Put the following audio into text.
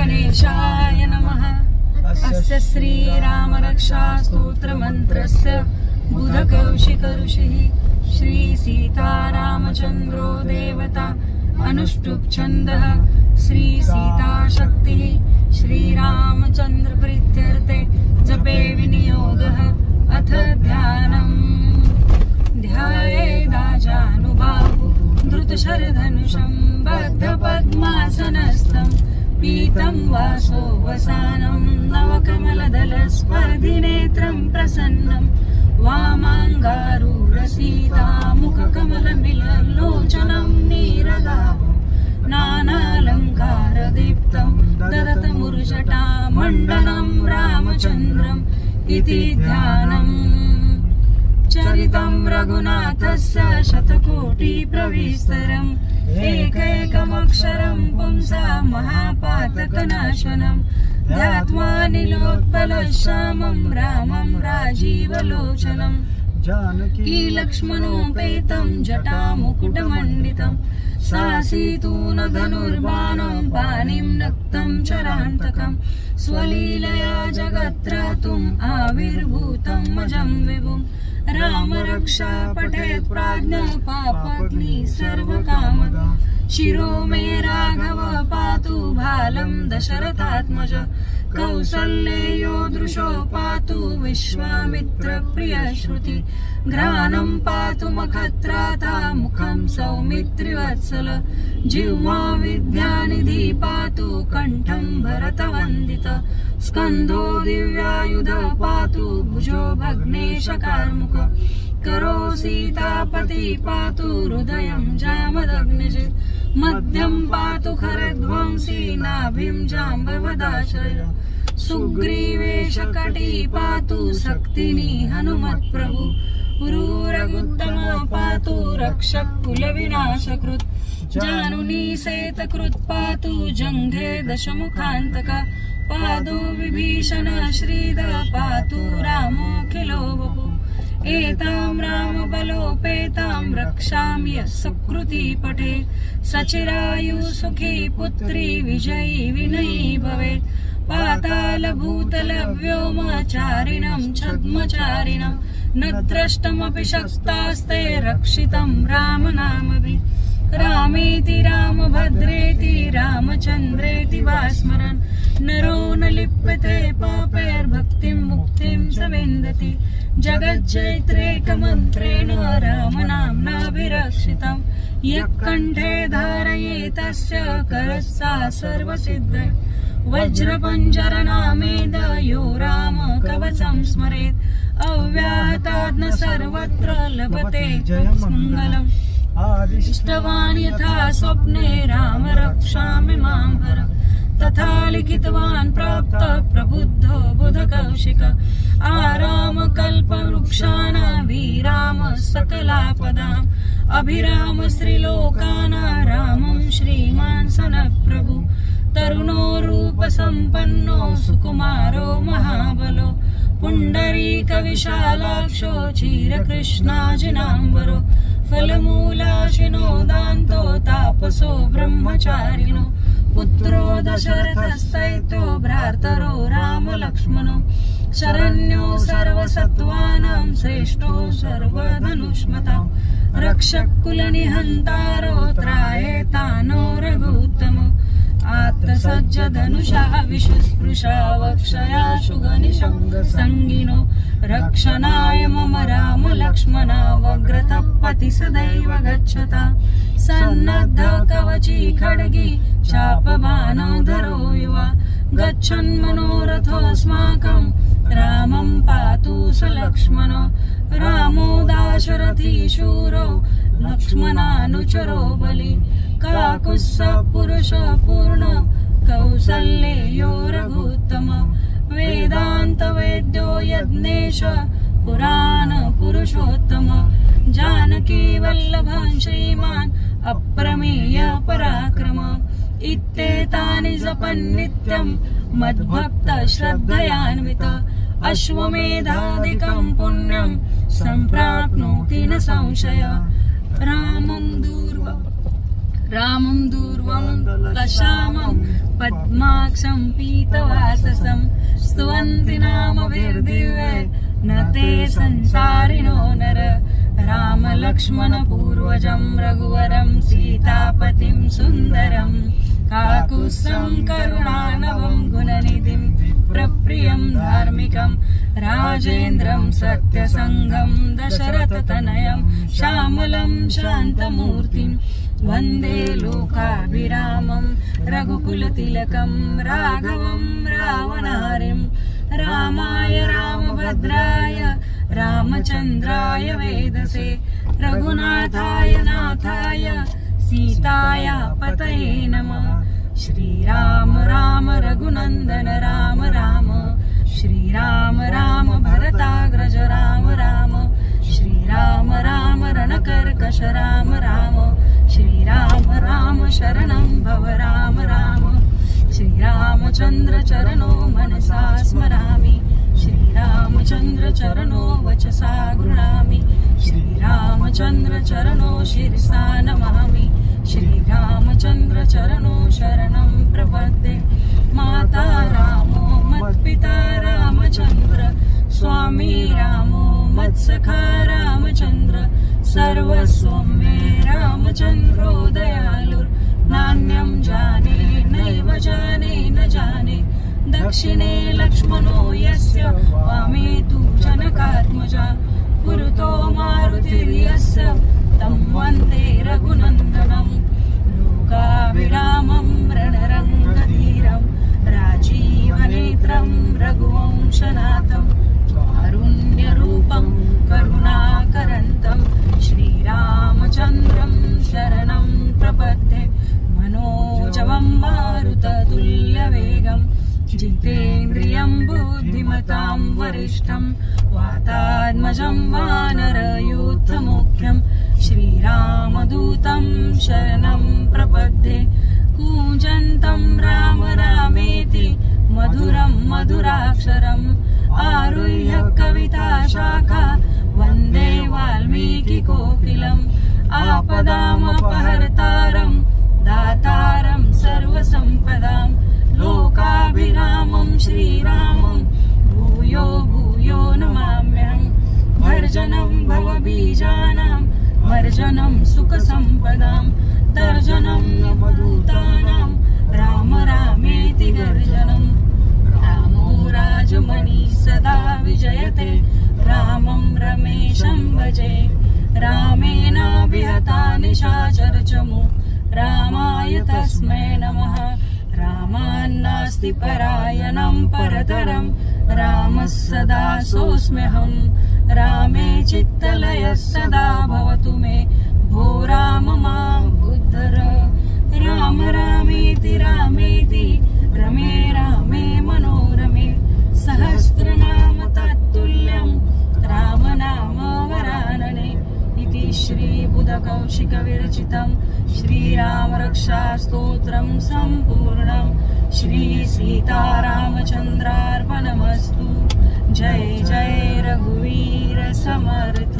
गणेशाय नमः। अस्य श्रीरामरक्षास्तोत्रमन्त्रस्य बुधकौशिक ऋषिः श्रीसीतारामचन्द्रो देवता अनुष्टुप् छन्दः श्रीसीताशक्तिः श्रीरामचन्द्रप्रीत्यर्थे जपे विनियोगः। अथ ध्यानम्। ध्यायेदाजानुबाहु धृतशरधनुषं बद्धपद्मासनस्थं पीतं वासो वसानं नवकमलदलस्पर्धिनेत्रं प्रसन्नं वामाङ्गारूढसीता मुखकमलमिललोचनं नीरदाभं नानालङ्कारदीप्तं ददतमुरुजटामण्डनं रामचन्द्रम् इति ध्यानम्। चरितं रघुनाथस्य शतकोटिप्रविस्तरम् एकैकमक्षरं पुंसा महापातकनाशनं ध्यात्वा नीलोत्पलश्यामं रामं राजीवलोचनम् जानकी लक्ष्मणोपेतं जटामुकुटमण्डितं सासीतून धनुर्बाणं पाणिं नक्तं चरान्तकं स्वलीलया जगत्त्रातुम् आविर्भूतं मजं विभुं राम रक्षा पठेत् प्राज्ञ पापग्नि सर्वकामदा शिरो मे राघव पातु भालं दशरथात्मज कौसल्येयो दृशो पातु विश्वामित्र प्रिय श्रुति घ्राणं पातु मखत्राता मुखं सौमित्रिवत्सल जिह्वा विद्यानिधि पातु कंठं भरतवन्दित स्कन्धो दिव्यायुध पातु भुजो भग्नेश कार्मुक करो सीतापति पातु हृदयं जामदग्निजित् मध्यं पातु खरध्वंसी नाभिं जाम्बवदाश्रय सुग्रीवेश कटी पातु शक्तिनी हनुमत्प्रभु पुरूरगुत्तम पातु रक्षक कुलविनाशकृत् जानुनी सेतकृत् पातु जङ्घे दशमुखान्तक पादो विभीषण श्रीद पातु रामोऽखिलो वपु एतां रामबलोपेतां रक्षामि यः सुकृती पठे सचिरायु सुखी पुत्री विजयी विनयी भवेत् पाताल भूतल व्योमचारिणं छद्मचारिणं न द्रष्टमपि शक्तास्ते रक्षितं रामनामभिः रामेति रामभद्रेति रामचन्द्रेति वा स्मरन् नरो न लिप्यते पापैर्भक्तिं मुक्तिं स विन्दति जगज्जैत्रेकमन्त्रेण रामनाम्नाभिरक्षितं यः कण्ठे धारयेतस्य करस्सा सर्वसिद्धये वज्रपञ्जरनामेद यो राम कवचं स्मरेत् अव्याहतात् न सर्वत्र लभते जयमङ्गलम् इष्टवान् यथा स्वप्ने राम रक्षामि मां हर तथा लिखितवान् प्राप्त प्रबुद्धो बुधकौशिक आराम कल्पवृक्षाणां विराम सकलापदाम् अभिराम श्रीलोकानां रामं श्रीमान् सनः प्रभु तरुणो रूपसम्पन्नो सुकुमारो महाबलो पुण्डरीक विशालाक्षो चिरकृष्णाजिनाम्बरो फलमूलाशिनो दान्तो तापसो ब्रह्मचारिणो पुत्रो दशरथस्तैतो भ्रातरो रामलक्ष्मणो शरण्यो सर्वसत्त्वानां श्रेष्ठो सर्वधनुष्मतां रक्षक कुलनिहन्तारो त्रायेतानो रघुत्तमो आत्तसज्जधनुषा विशुस्पृशा वक्षया शुगनिशङ्गसङ्गिनो रक्षणाय मम राम लक्ष्मणा वग्रतपति सदैव गच्छता सन्नद्ध कवची खड्गी चापबाणधरो युवा गच्छन्मनोरथोऽस्माकं रामं पातु स लक्ष्मणो रामो दाशरथी शूरो लक्ष्मणानुचरो बलि काकुत्स्थ पुरुष पूर्ण कौसल्येयो रघुत्तम वेदांत वेद्यो यज्ञेश पुराण पुरुषोत्तम जानकी वल्लभ श्रीमान् अप्रमेय पराक्रम इत्येतानि जपन्नित्यं मद्भक्त श्रद्धयान्वित अश्वमेधादिकं पुण्यं सम्प्राप्नोति न संशय रामं दूर्वं दशामं पद्माक्षं पीतवाससं स्तुवन्ति नामभिर्दिव्ये न ते संसारिणो नर राम लक्ष्मण पूर्वजं रघुवरं सीतापतिं सुन्दरं काकुत्स्थं करुणानवं गुणनिधिं प्रप्रियं धार्मिकं राजेन्द्रं सत्यसङ्गं दशरथतनयं श्यामलं शान्तमूर्तिं वन्दे लोकाभिरामं रघुकुलतिलकं राघवं रावणहरिं रामाय रामभद्राय रामचन्द्राय वेदसे रघुनाथाय नाथाय सीताय पतये नमः। श्रीराम राम रघुनन्दन राम राम श्रीराम राम भरताग्रज राम राम श्रीराम राम रणकर्कश राम राम श्रीराम राम शरणं भव राम राम श्रीरामचन्द्र चरणो मनसा स्मरामि श्रीरामचन्द्र चरणो वचसा गृह्णामि श्रीरामचन्द्र चरणो शिरसा नमामि श्रीरामचन्द्र चरणो शरणं प्रपद्ये। माता रामो मत्पिता रामचन्द्र स्वामी रामो मत्सखा रामचन्द्र सर्वस्वं मे रामचन्द्रो दयालुर् नान्यं जाने नैव जाने न जाने दक्षिणे लक्ष्मणो यस्य वामे तु जनकात्मजा पुरतो मारुतिर्यस्य तं वन्दे रघुनन्दनं लोकाभिरामं रणरङ्गधीरं राजीवनेत्रं रघुवंशनाथं कारुण्यरूपं करुणाकरन्तं श्रीरामचन्द्रं शरणं प्रपद्ये। मनोजवं मारुततुल्यवेगं जितेन्द्रियं बुद्धिमतां वरिष्ठं वातात्मजं वानरयूथमुख्यं श्रीरामदूतं शरणं प्रपद्ये। कूजन्तं राम रामेति मधुरं मधुराक्षरम् आरुह्य कविताशाखा वन्दे वाल्मीकिकोकिलम् आपदामपहर्तारं दातारं सर्वसम्पदां लोकाभिरामं श्रीरामं भूयो भूयो नमाम्यहम्। भर्जनं भवबीजानां वर्जनं सुखसम्पदां तर्जनं नवभूतानां राम रामेति गर्जनं रामो राजमणि सदा विजयते रामं रमेशं भजे रामेणाभिहता निशाचरचमु रामाय तस्मै नमः। रामान्नास्ति परायणं परतरं रामः सदा सोऽस्म्यहं रामे चित्तलयः सदा भवतु मे भो राम मां उद्धर। राम रामेति रामेति रमे रामे मनोरमे सहस्रनाम तत्तुल्यं रामनाम वरानने इति श्रीबुधकौशिकविरचितं श्रीरामरक्षास्तोत्रं सम्पूर्णं श्रीसीतारामचन्द्रार्पणमस्तु। जय जय रघुवीर समर्थ।